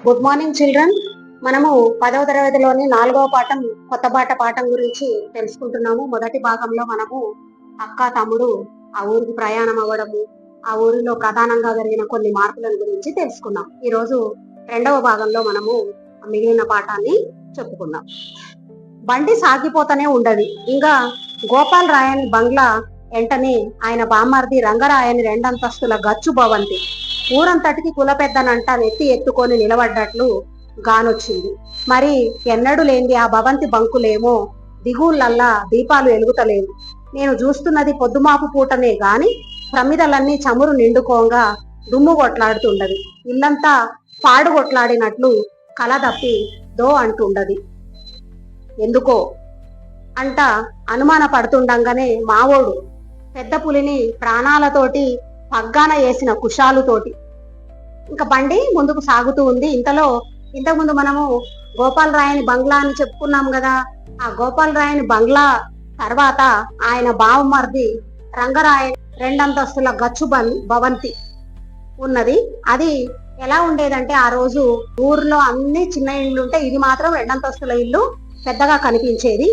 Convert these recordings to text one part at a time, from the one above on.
Good morning children. మనము 10వ తరగతిలోని 4వ పాఠం కొత్త బాట పాఠం గురించి తెలుసుకుంటున్నాము. మొదటి భాగంలో మనము అక్క తమ్ముడు ఆ ఊరికి ప్రయాణం అవ్వడము, ఆ ఊరిలో ప్రధానంగా జరిగిన కొన్ని మార్పులను గురించి తెలుసుకున్నాం. ఈరోజు రెండవ భాగంలో మనము మిగిలిన పాఠాన్ని చెప్పుకుందాం. బండి సాగిపోతూనే ఉండదు. ఇంకా గోపాల్ రాయని బంగ్లా వెంటనే ఆయన బామ్మర్ది రంగరాయని రెండంతస్తుల గచ్చు భవంతి ఊరంతటికి కుల పెద్దనంట నెత్తి ఎత్తుకొని నిలబడ్డట్లు గానొచ్చింది. మరి ఎన్నడూ లేంది ఆ భవంతి బంకులేమో దిగుళ్ళల్లా దీపాలు వెలుగుతలేవు. నేను చూస్తున్నది పొద్దుమాపు పూటనే గాని ప్రమిదలన్నీ చమురు నిండుకోంగా దుమ్ము కొట్లాడుతుండది. ఇల్లంతా పాడు కొట్లాడినట్లు కల తప్పి దో అంటుండది. ఎందుకో అంట అనుమాన పడుతుండగానే మావోడు పెద్ద పులిని ప్రాణాలతోటి పగ్గాన వేసిన కుషాలుతోటి ఇంకా బండి ముందుకు సాగుతూ ఉంది. ఇంతకుముందు మనము గోపాల్ రాయని బంగ్లా అని చెప్పుకున్నాం కదా. ఆ గోపాల్ రాయని బంగ్లా తర్వాత ఆయన బావమర్ది రంగరాయని రెండంతస్తుల గచ్చు భవంతి ఉన్నది. అది ఎలా ఉండేదంటే ఆ రోజు ఊర్లో అన్ని చిన్న ఇళ్ళు ఉంటే ఇది మాత్రం రెండంతస్తుల ఇల్లు పెద్దగా కనిపించేది.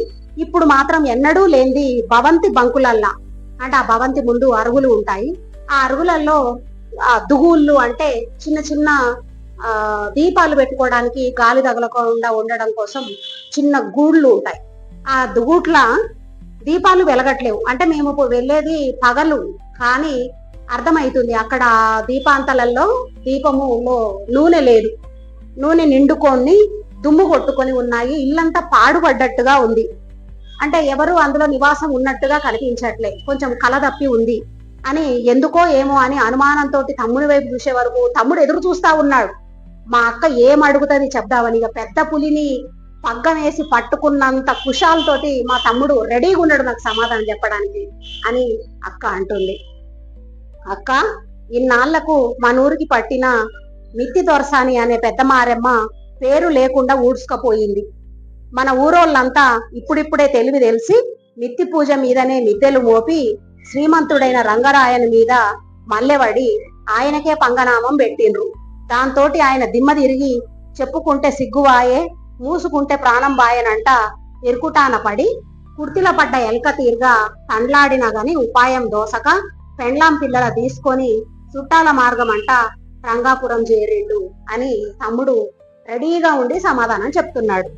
ఇప్పుడు మాత్రం ఎన్నడూ లేనిది భవంతి బంకులల్లా అంటే ఆ భవంతి ముందు అరుగులు ఉంటాయి. ఆ అరుగులలో దుగుళ్ళు అంటే చిన్న చిన్న దీపాలు పెట్టుకోవడానికి గాలి తగలకుండా ఉండడం కోసం చిన్న గూళ్ళు ఉంటాయి. ఆ దుగుట్ల దీపాలు వెలగట్లేవు. అంటే మేము వెళ్ళేది పగలు కానీ అర్థమవుతుంది అక్కడ దీపాంతలలో దీపములో నూనె లేదు. నూనె నిండుకొని దుమ్ము కొట్టుకొని ఉన్నాయి. ఇల్లంతా పాడుపడ్డట్టుగా ఉంది. అంటే ఎవరు అందులో నివాసం ఉన్నట్టుగా కనిపించట్లే. కొంచెం కల తప్పి ఉంది అని ఎందుకో ఏమో అని అనుమానంతో తమ్ముడి వైపు చూసే వరకు తమ్ముడు ఎదురు చూస్తా ఉన్నాడు. మా అక్క ఏం అడుగుతుంది చెప్దామని. ఇక పెద్ద పులిని పగ్గం వేసి పట్టుకున్నంత కుషాలతోటి మా తమ్ముడు రెడీగా ఉన్నాడు నాకు సమాధానం చెప్పడానికి అని అక్క అంటుంది. అక్క, ఇన్నాళ్లకు మనూరికి పట్టిన మిత్తి దొరసాని అనే పెద్ద మారెమ్మ పేరు లేకుండా ఊడ్చుకపోయింది. మన ఊరోళ్ళంతా ఇప్పుడిప్పుడే తెలిసి మిత్తి పూజ మీదనే మిద్దెలు మోపి శ్రీమంతుడైన రంగరాయని మీద మల్లెవడి ఆయనకే పంగనామం పెట్టిండ్రు. దాంతోటి ఆయన దిమ్మ తిరిగి చెప్పుకుంటే సిగ్గువాయే, మూసుకుంటే ప్రాణం బాయనంట ఇరుకుటాన పడి కుర్తిల పడ్డ ఎల్క తీరుగా తండ్లాడినా గాని ఉపాయం దోసక పెండ్లాం పిల్లల తీసుకొని చుట్టాల మార్గం అంట రంగాపురం చేరిండు అని తమ్ముడు రెడీగా ఉండి సమాధానం చెప్తున్నాడు.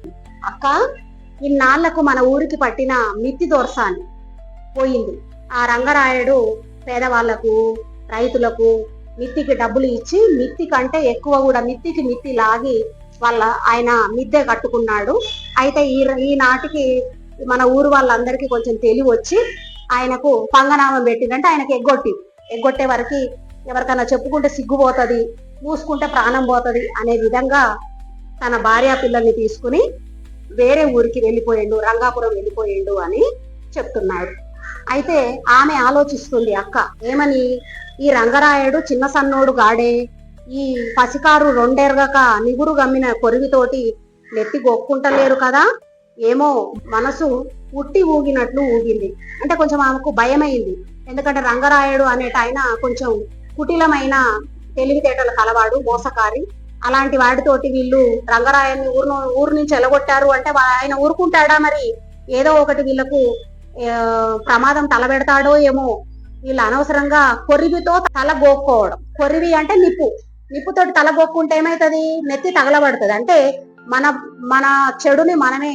అక్క, ఇన్నాళ్లకు మన ఊరికి పట్టిన మిత్తి దొరసాని పోయింది. ఆ రంగరాయుడు పేదవాళ్లకు రైతులకు మిత్తికి డబ్బులు ఇచ్చి మిత్తి కంటే ఎక్కువ కూడా మిత్తి లాగి ఆయన మిద్దె కట్టుకున్నాడు. అయితే ఈ నాటికి మన ఊరు వాళ్ళందరికీ కొంచెం తెలివి వచ్చి ఆయనకు పంగనామం పెట్టిందంటే ఆయనకి ఎగ్గొట్టే వరకు ఎవరికైనా చెప్పుకుంటే సిగ్గుపోతుంది, మూసుకుంటే ప్రాణం పోతుంది అనే విధంగా తన భార్య పిల్లల్ని తీసుకుని వేరే ఊరికి వెళ్ళిపోయిండు, రంగాపురం వెళ్ళిపోయిండు అని చెప్తున్నాడు. అయితే ఆమె ఆలోచిస్తుంది అక్క ఏమని, ఈ రంగరాయుడు చిన్న సన్నోడు గాడే, ఈ పసికారు రెండెరగక నిగురు గమ్మిన కొరివితోటి నెత్తి గొక్కుంటలేరు కదా, ఏమో మనసు ఉట్టి ఊగినట్లు ఊగింది. అంటే కొంచెం ఆమెకు భయమైంది. ఎందుకంటే రంగరాయుడు అనేట ఆయన కొంచెం కుటిలమైన తెలివితేటలు కలవాడు, మోసకారి. అలాంటి వాడితోటి వీళ్ళు రంగరాయన్ని ఊరు నుంచి ఎలగొట్టారు అంటే ఆయన ఊరుకుంటాడా? మరి ఏదో ఒకటి వీళ్ళకు ప్రమాదం తలబెడతాడో ఏమో. వీళ్ళు అనవసరంగా కొరివితో తల గోక్కోవడం. కొరివి అంటే నిప్పుతోటి తల గోక్కుంటే ఏమైతుంది? నెత్తి తగలబడుతుంది. అంటే మన చెడుని మనమే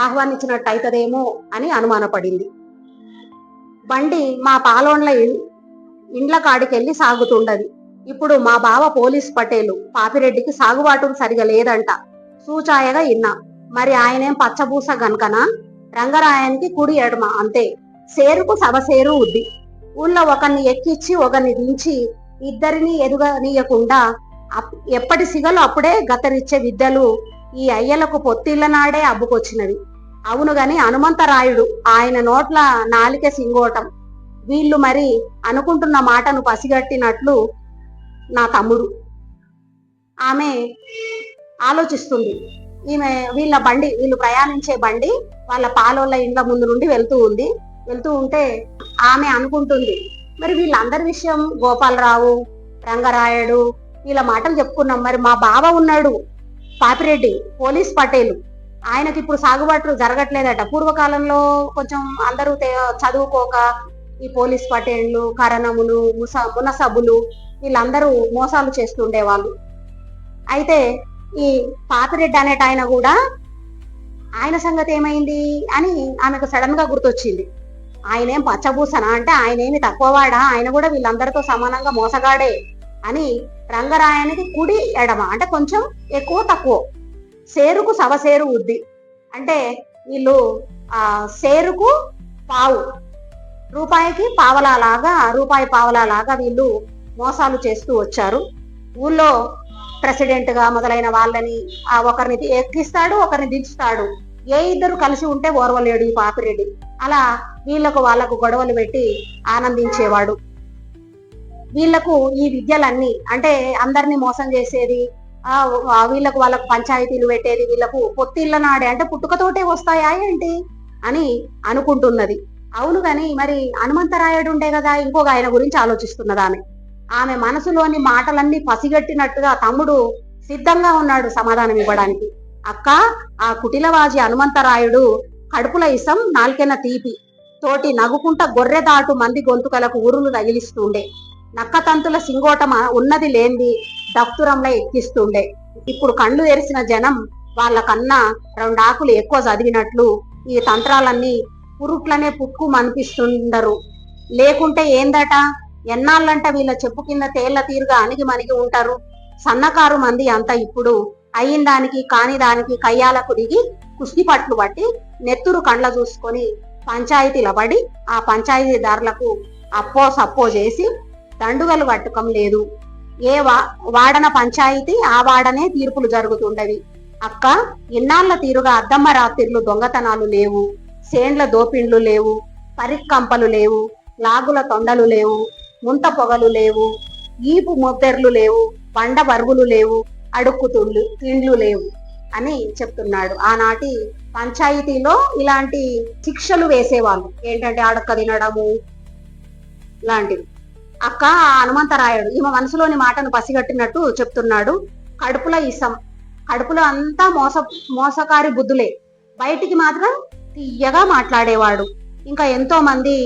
ఆహ్వానించినట్టు అవుతుందేమో అని అనుమానపడింది. బండి మా పాలోండ్ల ఇండ్ల కాడికెళ్ళి సాగుతుండది. ఇప్పుడు మా బావ పోలీస్ పటేలు పాపిరెడ్డికి సాగుబాటు సరిగా లేదంట సూచాయగా ఇన్నా. మరి ఆయనేం పచ్చబూస గనకనా? రంగరాయానికి కుడి ఎడమ అంతే, సేరుకు సవసేరు ఉద్ది. ఊళ్ళో ఒకరిని ఎక్కిచ్చి ఒకరిని దించి ఇద్దరిని ఎదుగనీయకుండా ఎప్పటి సిగలు అప్పుడే గతరిచ్చే విద్యలు ఈ అయ్యలకు పొత్తిళ్ల నాడే అబ్బుకొచ్చినవి. అవును గాని హనుమంతరాయుడు ఆయన నోట్ల నాలిక సింగోటం. వీళ్ళు మరి అనుకుంటున్న మాటను పసిగట్టినట్లు నా తమ్ముడు. ఆమె ఆలోచిస్తుంది. వీళ్ళు ప్రయాణించే బండి వాళ్ళ పాలోళ్ళ ఇండ్ల ముందు నుండి వెళ్తూ ఉంటే ఆమె అనుకుంటుంది, మరి వీళ్ళందరి విషయం గోపాలరావు, రంగరాయుడు, వీళ్ళ మాటలు చెప్పుకున్నాం. మరి మా బావ ఉన్నాడు పాపిరెడ్డి, పోలీస్ పటేలు, ఆయనకి ఇప్పుడు సాగుబాటు జరగట్లేదట. పూర్వకాలంలో కొంచెం అందరూ చదువుకోక ఈ పోలీస్ పటేళ్లు, కరణములు, మునసబులు వీళ్ళందరూ మోసాలు చేస్తుండేవాళ్ళు. అయితే ఈ పాపిరెడ్డి అనేట ఆయన కూడా ఆయన సంగతి ఏమైంది అని ఆమెకు సడన్ గా గుర్తొచ్చింది. ఆయనేం పచ్చబూసన అంటే ఆయనేమి తక్కువవాడా, ఆయన కూడా వీళ్ళందరితో సమానంగా మోసగాడే అని రంగరాయనికి కుడి ఎడమ అంటే కొంచెం ఎక్కువ తక్కువ, సేరుకు సవసేరు ఉద్ది అంటే వీళ్ళు సేరుకు పావు, రూపాయికి పావలాలాగా, రూపాయి పావలాలాగా వీళ్ళు మోసాలు చేస్తూ వచ్చారు. ఊళ్ళో ప్రెసిడెంట్ గా మొదలైన వాళ్ళని ఒకరిని ఎక్కిస్తాడు, ఒకరిని దించుతాడు. ఏ ఇద్దరు కలిసి ఉంటే ఓర్వలేడు ఈ పాపిరెడ్డి. అలా వాళ్ళకు గొడవలు పెట్టి ఆనందించేవాడు. వీళ్లకు ఈ విద్యలన్నీ అంటే అందరినీ మోసం చేసేది, వాళ్ళకు పంచాయతీలు పెట్టేది, వీళ్ళకు పొత్తిళ్ళ నాడే అంటే పుట్టుకతోటే వస్తాయా ఏంటి అని అనుకుంటున్నది. అవును గాని మరి హనుమంతరాయుడు ఉండే కదా, ఇంకొక ఆయన గురించి ఆలోచిస్తున్నది ఆమె మనసులోని మాటలన్నీ పసిగట్టినట్టుగా తమ్ముడు సిద్ధంగా ఉన్నాడు సమాధానం ఇవ్వడానికి. అక్క, ఆ కుటిలవాజి హనుమంతరాయుడు కడుపుల ఇసం నాల్కెన తీపి తోటి నగుకుంట గొర్రె దాటు మంది గొంతుకలకు ఉరులు తగిలిస్తుండే, నక్కతంతుల సింగోటమ ఉన్నది లేంది దఫ్తురంలో ఎక్కిస్తుండే. ఇప్పుడు కళ్ళు ఎరిసిన జనం వాళ్ళకన్నా రెండాకులు ఎక్కువ చదివినట్లు ఈ తంత్రాలన్నీ పురుట్లనే పుక్కు మనిపిస్తుండరు. లేకుంటే ఏందట, ఎన్నాళ్ళంట వీళ్ళ చెప్పు కింద తేళ్ల తీరుగా అణిగి మణిగి ఉంటారు. సన్నకారు మంది అంతా ఇప్పుడు అయిన దానికి కాని దానికి కయ్యాలకు దిగి కుస్తీ పట్లు బట్టి నెత్తురు కండ్ల చూసుకొని పంచాయతీల పడి ఆ పంచాయతీదారులకు అప్పో సప్పో చేసి దండుగలు కట్టుకం లేదు. ఏ వాడన పంచాయతీ ఆ వాడనే తీర్పులు జరుగుతుండవి. అక్క, ఇన్నాళ్ల తీరుగా అద్దమ్మ రాత్రిర్లు దొంగతనాలు లేవు, సేండ్ల దోపిండ్లు లేవు, పరిక్కంపలు లేవు, లాగుల తొండలు లేవు, ముంత పొగలు లేవు, ఈపు ముద్దెర్లు లేవు, బండ బరుగులు లేవు, అడుక్కు తిండ్లు లేవు అని చెప్తున్నాడు. ఆనాటి పంచాయతీలో ఇలాంటి శిక్షలు వేసేవాళ్ళు, ఏంటంటే అడక్క తినడము లాంటివి. అక్క, హనుమంతరాయుడు ఈమె మనసులోని మాటను పసిగట్టినట్టు చెప్తున్నాడు. కడుపుల ఇసం, కడుపులో అంతా మోసకారి బుద్ధులే, బయటికి మాత్రం తీయగా మాట్లాడేవాడు. ఇంకా ఎంతో మంది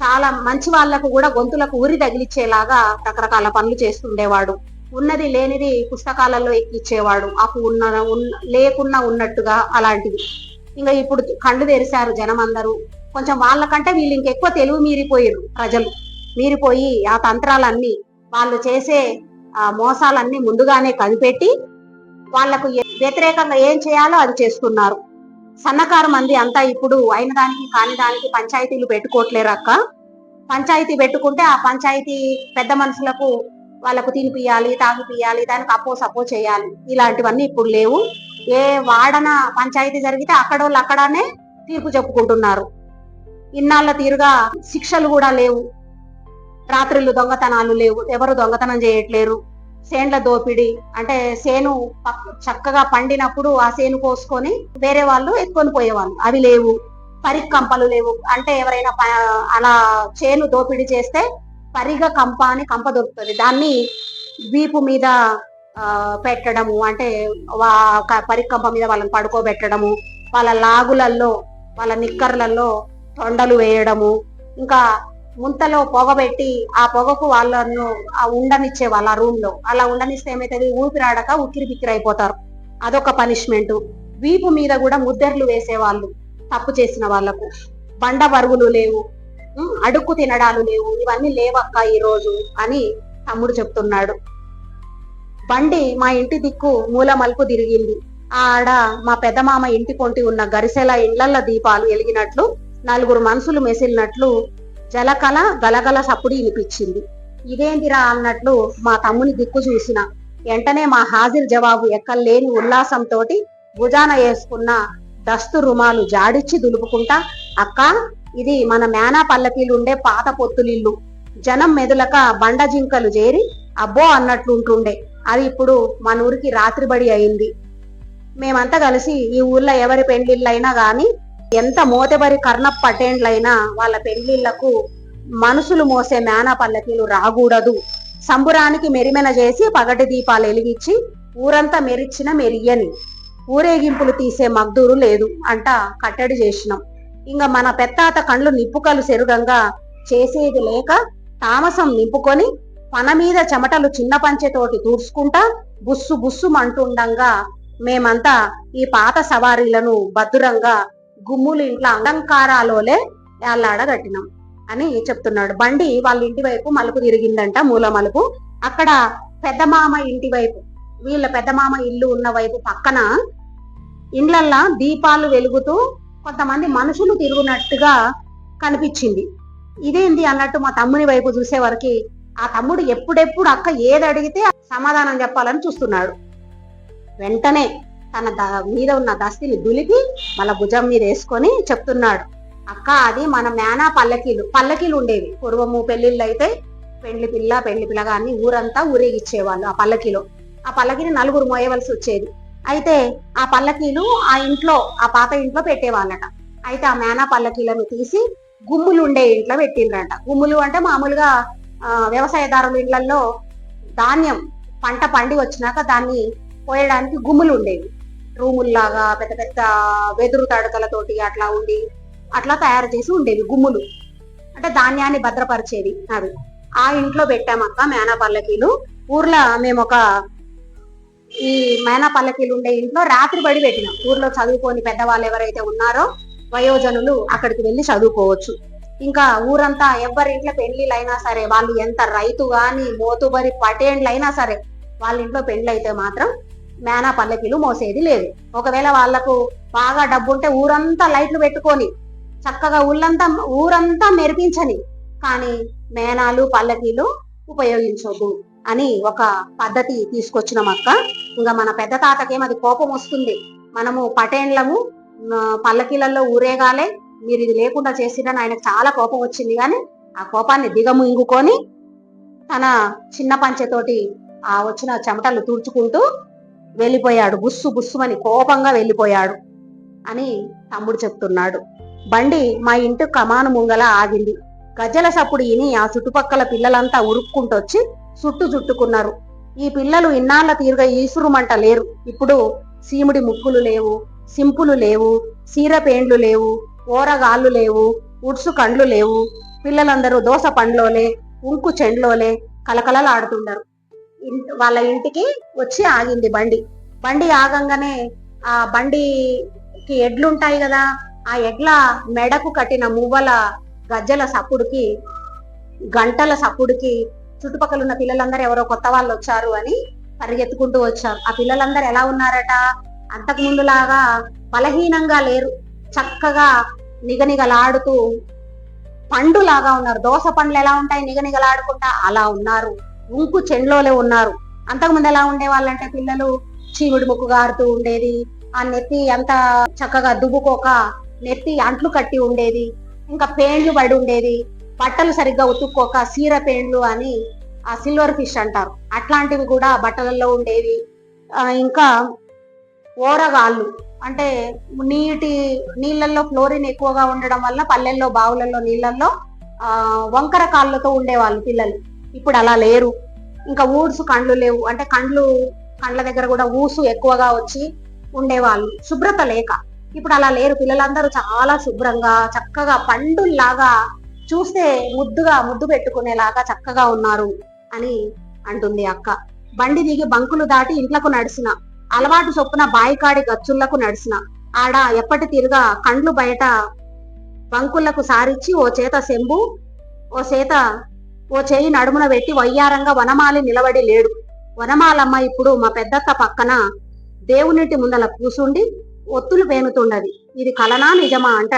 చాలా మంచి వాళ్లకు కూడా గొంతులకు ఊరి తగిలిచ్చేలాగా రకరకాల పనులు చేస్తుండేవాడు. ఉన్నది లేనిది పుస్తకాలలో ఎక్కిచ్చేవాడు, అప్పు లేకున్నా ఉన్నట్టుగా అలాంటివి. ఇంకా ఇప్పుడు కళ్ళు తెరిశారు జనం అందరూ. కొంచెం వాళ్ళకంటే వీళ్ళు ఇంకెక్కువ తెలివి మీరిపోయారు, ప్రజలు మీరిపోయి ఆ తంత్రాలన్నీ, వాళ్ళు చేసే మోసాలన్నీ ముందుగానే కనిపెట్టి వాళ్లకు వ్యతిరేకంగా ఏం చేయాలో అది చేస్తున్నారు. సన్నకారు మంది అంతా ఇప్పుడు అయిన దానికి కాని దానికి పంచాయతీలు పెట్టుకోవట్లేరు అక్క. పంచాయతీ పెట్టుకుంటే ఆ పంచాయతీ పెద్ద మనుషులకు వాళ్ళకు తినిపియాలి, తాగిపియాలి, దానికి అప్పో సపో చేయాలి. ఇలాంటివన్నీ ఇప్పుడు లేవు. ఏ వాడన పంచాయతీ జరిగితే అక్కడోళ్ళు అక్కడనే తీర్పు చెప్పుకుంటున్నారు. ఇన్నాళ్ళ తీరుగా శిక్షలు కూడా లేవు, రాత్రిళ్ళు దొంగతనాలు లేవు, ఎవరు దొంగతనం చేయట్లేరు. సేండ్ల దోపిడి అంటే సేను చక్కగా పండినప్పుడు ఆ సేను కోసుకొని వేరే వాళ్ళు ఎత్తుకొని పోయేవాళ్ళు, అవి లేవు. పరికంపలు లేవు అంటే ఎవరైనా అలా చేను దోపిడీ చేస్తే పరిగ కంప అని కంప దొరుకుతుంది, దాన్ని వీపు మీద పెట్టడము అంటే పరికంప మీద వాళ్ళని పడుకోబెట్టడము, వాళ్ళ లాగులలో వాళ్ళ నిక్కర్లలో తొండలు వేయడము, ఇంకా ముంతలో పొగబెట్టి ఆ పొగకు వాళ్ళను ఉండనిచ్చే వాళ్ళ రూమ్ లో. అలా ఉండనిస్తే ఏమైతుంది, ఊపిరాడక ఉక్కిరి బిక్కిరి అయిపోతారు, అదొక పనిష్మెంట్. వీపు మీద కూడా ముద్దెర్లు వేసేవాళ్ళు తప్పు చేసిన వాళ్లకు. బండ బరుగులు లేవు, అడుక్కు తినడాలు లేవు, ఇవన్నీ లేవక్క ఈ రోజు అని తమ్ముడు చెప్తున్నాడు. బండి మా ఇంటి దిక్కు మూల మలుపు తిరిగింది. ఆడ మా పెద్దమామ ఇంటి పొంటి ఉన్న గరిసెల ఇండ్లల్ల దీపాలు ఎలిగినట్లు, నలుగురు మనుషులు మెసిలినట్లు జలకల గలగల సప్పుడు వినిపించింది. ఇదేంటిరా అన్నట్లు మా తమ్ముని దిక్కు చూసిన వెంటనే మా హాజరు జవాబు ఎక్కలేని ఉల్లాసంతో భుజాన వేసుకున్న దస్తు రుమాలు జాడిచ్చి దులుపుకుంటా, అక్క, ఇది మన మేనా పల్లకీలుండే పాత పొత్తులిల్లు. జనం మెదులక బండ జింకలు చేరి అబ్బో అన్నట్లుంటుండే, అది ఇప్పుడు మన ఊరికి రాత్రిబడి అయింది. మేమంతా కలిసి ఈ ఊర్లో ఎవరి పెండ్లిళ్ళైనా గాని, ఎంత మోతెబరి కర్ణప్ పటేండ్లైనా వాళ్ళ పెండ్లిళ్లకు మనుషులు మోసే మేనా పల్లకీలు రాకూడదు సంబురానికి మెరిమెన చేసి పగటి దీపాలు వెలిగించి ఊరంతా మెరిచిన మెరియని ఊరేగింపులు తీసే మగ్దూరు లేదు అంట కట్టడి చేసినాం. ఇంకా మన పెత్తాత కండ్లు నిప్పుకలు సెరుగంగా చేసేది లేక తామసం నింపుకొని పన మీద చెమటలు చిన్న పంచెతోటి తూర్చుకుంటా బుస్సు బుస్సు మంటుండగా మేమంతా ఈ పాత సవారీలను భద్రంగా గుమ్ములు ఇంట్లో అలంకారాలోలే ఏళ్లాడగట్టినాం అని చెప్తున్నాడు. బండి వాళ్ళ ఇంటి వైపు మలుపు తిరిగిందంట, మూల మలుపు. అక్కడ పెద్ద మామ ఇంటి వైపు, వీళ్ళ పెద్ద మామ ఇల్లు ఉన్న వైపు పక్కన ఇండ్లల్లా దీపాలు వెలుగుతూ కొంతమంది మనుషులు తిరుగునట్టుగా కనిపించింది. ఇదేంది అన్నట్టు మా తమ్ముని వైపు చూసే వరకు ఆ తమ్ముడు ఎప్పుడెప్పుడు అక్క ఏది అడిగితే సమాధానం చెప్పాలని చూస్తున్నాడు. వెంటనే తన మీద ఉన్న దస్తిని దులిపి మళ్ళా భుజం మీద వేసుకొని చెప్తున్నాడు, అక్క అది మన మేనా పల్లకీలు ఉండేవి పూర్వము. పెళ్లిళ్ళు అయితే పెళ్లి పిల్లగా అన్ని ఊరంతా ఊరేగిచ్చేవాళ్ళు ఆ పల్లకీలో. ఆ పల్లకీని నలుగురు మోయవలసి వచ్చేది. అయితే ఆ పల్లకీలు ఆ పాత ఇంట్లో పెట్టేవాళ్ళట. అయితే ఆ మేనా పల్లకీలను తీసి గుమ్ములు ఉండే ఇంట్లో పెట్టిండ్రంట. గుమ్ములు అంటే మామూలుగా వ్యవసాయదారుల ఇళ్లలో ధాన్యం పంట పండి వచ్చినాక దాన్ని పోయడానికి గుమ్ములు ఉండేవి. రూముల్లాగా పెద్ద పెద్ద వెదురు తడకలతోటి అట్లా ఉండి అట్లా తయారు చేసి ఉండేవి గుమ్ములు. అంటే ధాన్యాన్ని భద్రపరిచేవి అవి. ఆ ఇంట్లో పెట్టామక్క మేనా పల్లకీలు. ఊర్లో మేము ఈ మేనా పల్లకీలు ఉండే ఇంట్లో రాత్రి బడి పెట్టినాం. ఊర్లో చదువుకోని పెద్దవాళ్ళు ఎవరైతే ఉన్నారో వయోజనులు అక్కడికి వెళ్ళి చదువుకోవచ్చు. ఇంకా ఊరంతా ఎవరి ఇంట్లో పెళ్లిళ్ళు అయినా సరే, వాళ్ళు ఎంత రైతు గాని మోతుబరి పటేండ్లు అయినా సరే, వాళ్ళ ఇంట్లో పెళ్లి అయితే మాత్రం మేనా పల్లకీలు మోసేది లేదు. ఒకవేళ వాళ్లకు బాగా డబ్బు ఉంటే ఊరంతా లైట్లు పెట్టుకొని చక్కగా ఊరంతా మెరిపించని, కానీ మేనాలు పల్లకీలు ఉపయోగించొద్దు అని ఒక పద్ధతి తీసుకొచ్చినాం అక్క. ఇంకా మన పెద్ద తాతకేం అది కోపం వస్తుంది, మనము పటేండ్లము పల్లకీలలో ఊరేగాలే, మీరు ఇది లేకుండా చేసిరని ఆయనకు చాలా కోపం వచ్చింది. కానీ ఆ కోపాన్ని దిగమింగుకొని తన చిన్న పంచెతోటి ఆ వచ్చిన చెమటలు తుడుచుకుంటూ వెళ్ళిపోయాడు. బుస్సు బుస్సుమని కోపంగా వెళ్ళిపోయాడు అని తమ్ముడు చెప్తున్నాడు. బండి మా ఇంటి కమాను ముంగల ఆగింది. గజ్జల సప్పుడు ఇని ఆ చుట్టుపక్కల పిల్లలంతా ఉరుక్కుంటొచ్చి చుట్టుకున్నారు. ఈ పిల్లలు ఇన్నాళ్ల తీరుగా ఈసురుమంట లేరు. ఇప్పుడు సీముడి ముక్కులు లేవు, సింపులు లేవు, సీరపేండ్లు లేవు, ఓరగాళ్ళు లేవు, ఉడ్సు కండ్లు లేవు. పిల్లలందరూ దోస పండ్లోలే, ఉంకు చెండ్లోలే కలకలలాడుతుండరు. వాళ్ళ ఇంటికి వచ్చి ఆగింది బండి ఆగంగానే ఆ బండికి ఎడ్లుంటాయి కదా, ఆ ఎడ్ల మెడకు కట్టిన మువ్వల గజ్జల సప్పుడుకి, గంటల సప్పుడుకి చుట్టుపక్కల ఉన్న పిల్లలందరూ ఎవరో కొత్త వాళ్ళు వచ్చారు అని పరిగెత్తుకుంటూ వచ్చారు. ఆ పిల్లలందరూ ఎలా ఉన్నారట, అంతకు ముందులాగా బలహీనంగా లేరు, చక్కగా నిగనిగలాడుతూ పండులాగా ఉన్నారు. దోస పండ్లు ఎలా ఉంటాయి నిగనిగలాడుకుంటా, అలా ఉన్నారు. ఉంకు చెండ్లోలే ఉన్నారు. అంతకుముందు ఎలా ఉండే వాళ్ళంటే పిల్లలు చీముడి ముక్కు గారుతూ ఉండేది, ఆ నెత్తి అంత చక్కగా దువ్వుకోక నెత్తి అంట్లు కట్టి ఉండేది, ఇంకా పేండ్లు పడి ఉండేది, బట్టలు సరిగ్గా ఉతుక్కోక సీర పేండ్లు అని ఆ సిల్వర్ ఫిష్ అంటారు, అట్లాంటివి కూడా బట్టలలో ఉండేవి. ఇంకా ఓరగాళ్ళు అంటే నీళ్ళల్లో ఫ్లోరిన్ ఎక్కువగా ఉండడం వల్ల పల్లెల్లో బావులలో నీళ్ళల్లో వంకర కాళ్ళతో ఉండేవాళ్ళు పిల్లలు. ఇప్పుడు అలా లేరు. ఇంకా ఊడ్సు కండ్లు లేవు, అంటే కండ్ల దగ్గర కూడా ఊసు ఎక్కువగా వచ్చి ఉండేవాళ్ళు, శుభ్రత లేక. ఇప్పుడు అలా లేరు. పిల్లలందరూ చాలా శుభ్రంగా చక్కగా పండుల్లాగా చూస్తే ముద్దు పెట్టుకునేలాగా చక్కగా ఉన్నారు అని అంటుంది అక్క. బండి దిగి బంకులు దాటి ఇంట్లకు నడిచిన, అలవాటు చొప్పున బాయికాడి గచ్చుళ్లకు నడిచిన, ఆడ ఎప్పటి తిరుగా కండ్లు బయట బంకులకు సారిచ్చి ఓ చేత సెంబు ఓ చేయి నడుమున పెట్టి వయ్యారంగా వనమాలి నిలబడి లేడు. వనమాలమ్మ ఇప్పుడు మా పెద్దత్త పక్కన దేవునింటి ముందల కూసుండి ఒత్తులు పేనుతుండది. ఇది కలనా నిజమా అంట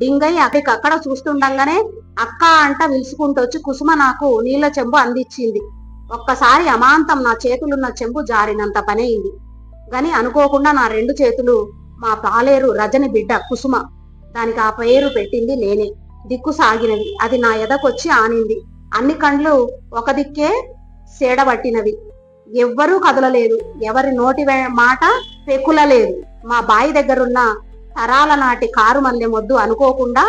డింగై అక్కడ చూస్తుండగానే అక్క అంట విలుసుకుంటొచ్చి కుసుమ నాకు నీళ్ల చెంబు అందించింది. ఒక్కసారి అమాంతం నా చేతులున్న చెంబు జారినంత పనయింది. గాని అనుకోకుండా నా 2 చేతులు మా పాలేరు రజని బిడ్డ కుసుమ, దానికి ఆ పేరు పెట్టింది నేనే, దిక్కు సాగినవి. అది నా ఎదకొచ్చి ఆనింది. అన్ని కండ్లు ఒక దిక్కే సేడబట్టినవి. ఎవ్వరూ కదలలేదు, ఎవరి నోటి మాట పెకులలేదు. మా బాయి దగ్గరున్న తరాల నాటి కారు మల్లె మొద్దు అనుకోకుండా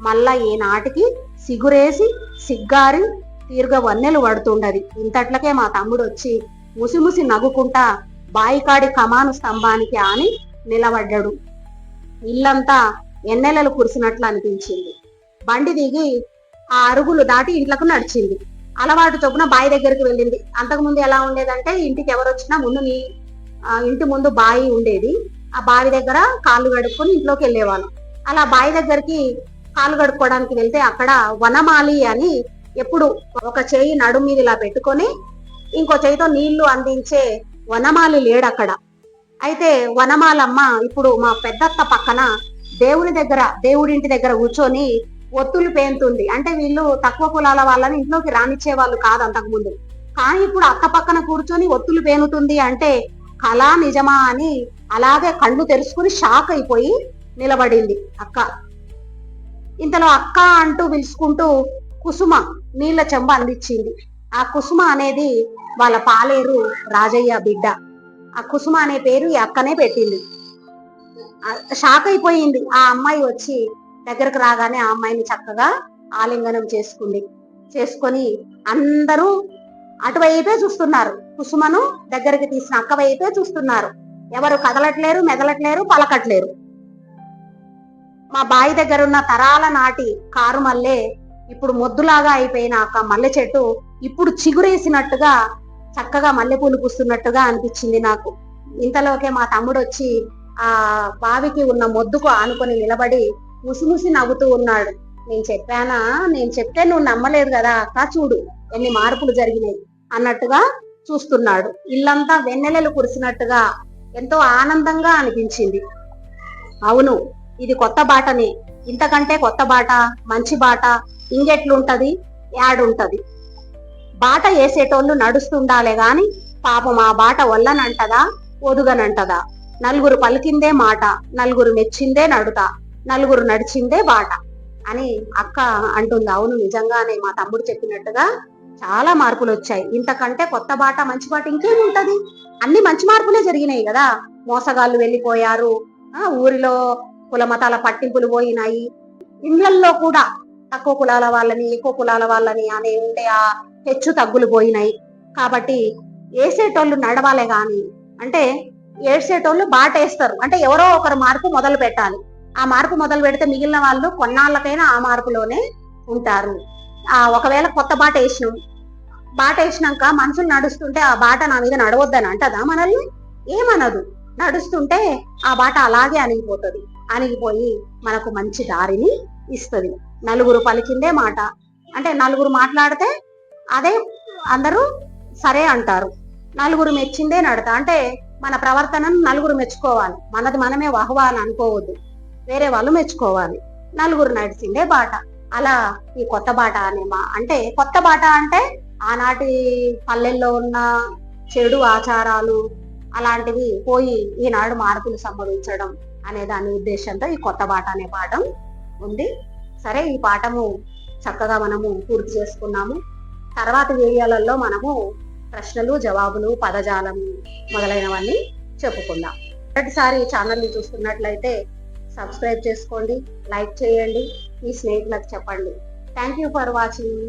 మళ్ళా ఏ నాటికి సిగురేసి సిగ్గారి తీరుగా వన్నెలు పడుతుండది. ఇంతట్లకే మా తమ్ముడు వచ్చి ముసిముసి నవ్వుకుంటా బాయికాడి కమాను స్తంభానికి ఆని నిలబడ్డాడు. ఇల్లంతా ఎన్నెలలు కురిసినట్లు అనిపించింది. బండి దిగి ఆ అరుగులు దాటి ఇంట్లకు నడిచింది. అలవాటు చొప్పున బావి దగ్గరికి వెళ్ళింది. అంతకుముందు ఎలా ఉండేదంటే ఇంటికి ఎవరు వచ్చినా ముందు ఇంటి ముందు బావి ఉండేది. ఆ బావి దగ్గర కాళ్ళు కడుక్కొని ఇంట్లోకి వెళ్ళేవాళ్ళం. అలా బావి దగ్గరికి కాళ్ళు కడుక్కోవడానికి వెళ్తే అక్కడ వనమాలి అని ఎప్పుడు ఒక చేయి నడుము మీద ఇలా పెట్టుకొని ఇంకో చేయితో నీళ్లు అందించే వనమాలి లేడు అక్కడ. అయితే వనమాలమ్మ ఇప్పుడు మా పెద్దత్త పక్కన దేవుడింటి దగ్గర కూర్చొని ఒత్తులు పేంతుంది. అంటే వీళ్ళు తక్కువ కులాల వాళ్ళని ఇంట్లోకి రానిచ్చే వాళ్ళు కాదు అంతకుముందు. కానీ ఇప్పుడు అక్క పక్కన కూర్చొని ఒత్తులు పేనుతుంది అంటే కళా నిజమా అని అలాగే కళ్ళు తెరుచుకుని షాక్ అయిపోయి నిలబడింది అక్క. ఇంతలో అక్క అంటూ పిలుచుకుంటూ కుసుమ నీళ్ల చెంబ అందించింది. ఆ కుసుమ అనేది వాళ్ళ పాలేరు రాజయ్య బిడ్డ. ఆ కుసుమ అనే పేరు ఈ అక్కనే పెట్టింది. షాక్ అయిపోయింది. ఆ అమ్మాయి వచ్చి దగ్గరకు రాగానే ఆ అమ్మాయిని చక్కగా ఆలింగనం చేసుకొని అందరూ అటువైపే చూస్తున్నారు. కుసుమను దగ్గరికి తీసిన అక్క వైపే చూస్తున్నారు. ఎవరు కదలట్లేరు, మెదలట్లేరు, పలకట్లేరు. మా బావి దగ్గర ఉన్న తరాల నాటి కారు మల్లె ఇప్పుడు మొద్దులాగా అయిపోయిన ఒక మల్లె చెట్టు ఇప్పుడు చిగురేసినట్టుగా చక్కగా మల్లెపూలు పూస్తున్నట్టుగా అనిపించింది నాకు. ఇంతలోకే మా తమ్ముడు వచ్చి ఆ బావికి ఉన్న మొద్దుకు ఆనుకొని నిలబడి ముసిముసి నవ్వుతూ ఉన్నాడు. నేను చెప్తే నువ్వు నమ్మలేదు కదా అక్క, చూడు ఎన్ని మార్పులు జరిగినాయి అన్నట్టుగా చూస్తున్నాడు. ఇల్లంతా వెన్నెలలు కురిసినట్టుగా ఎంతో ఆనందంగా అనిపించింది. అవును, ఇది కొత్త బాటనే. ఇంతకంటే కొత్త బాట, మంచి బాట ఇంకెట్లుంటది, యాడుంటది. బాట వేసేటోళ్ళు నడుస్తుండాలే గాని పాపం ఆ బాట వల్లనంటదా, ఒదుగనంటదా. నలుగురు పలికిందే మాట, నలుగురు మెచ్చిందే నడుత, నలుగురు నడిచిందే బాట అని అక్క అంటుంది. అవును, నిజంగానే మా తమ్ముడు చెప్పినట్టుగా చాలా మార్పులు వచ్చాయి. ఇంతకంటే కొత్త బాట, మంచి బాట ఇంకేముంటది. అన్ని మంచి మార్పులే జరిగినాయి కదా. మోసగాళ్ళు వెళ్ళిపోయారు, ఊరిలో కుల మతాల పట్టింపులు పోయినాయి. ఇండ్లల్లో కూడా తక్కువ కులాల వాళ్ళని, ఎక్కువ కులాల వాళ్ళని అనే ఉండే ఆ హెచ్చు తగ్గులు పోయినాయి. కాబట్టి వేసేటోళ్ళు నడవాలే గాని, అంటే ఏడ్చేటోళ్ళు బాటేస్తారు. అంటే ఎవరో ఒకరు మార్పు మొదలు పెట్టాలి. ఆ మార్పు మొదలు పెడితే మిగిలిన వాళ్ళు కొన్నాళ్ళకైనా ఆ మార్పులోనే ఉంటారు. ఒకవేళ కొత్త బాట వేసినాక మనుషులు నడుస్తుంటే ఆ బాట నా మీద నడవద్దని అంటదా మనల్ని? ఏమనదు. నడుస్తుంటే ఆ బాట అలాగే అణిగిపోయి మనకు మంచి దారిని ఇస్తుంది. నలుగురు పలికిందే మాట, అంటే నలుగురు మాట్లాడితే అదే అందరూ సరే అంటారు. నలుగురు మెచ్చిందే నడత, అంటే మన ప్రవర్తనను నలుగురు మెచ్చుకోవాలి. మనది మనమే వహవా అని అనుకోవద్దు, వేరే వాళ్ళు మెచ్చుకోవాలి. నలుగురు నడిచిందే బాట. అలా ఈ కొత్త బాట అంటే కొత్త బాట అంటే ఆనాటి పల్లెల్లో ఉన్న చెడు ఆచారాలు అలాంటివి పోయి ఈనాడు మార్పులు సంభవించడం అనే దాని ఉద్దేశంతో ఈ కొత్త బాట అనే పాఠం ఉంది. సరే, ఈ పాఠము చక్కగా మనము పూర్తి చేసుకున్నాము. తర్వాత వీడియోలలో మనము ప్రశ్నలు, జవాబులు, పదజాలం మొదలైనవన్నీ చెప్పుకుందాం. మొదటిసారి ఈ ఛానల్ని చూస్తున్నట్లయితే సబ్స్క్రైబ్ చేసుకోండి, లైక్ చేయండి, మీ స్నేహితులకు చెప్పండి. Thank you for watching.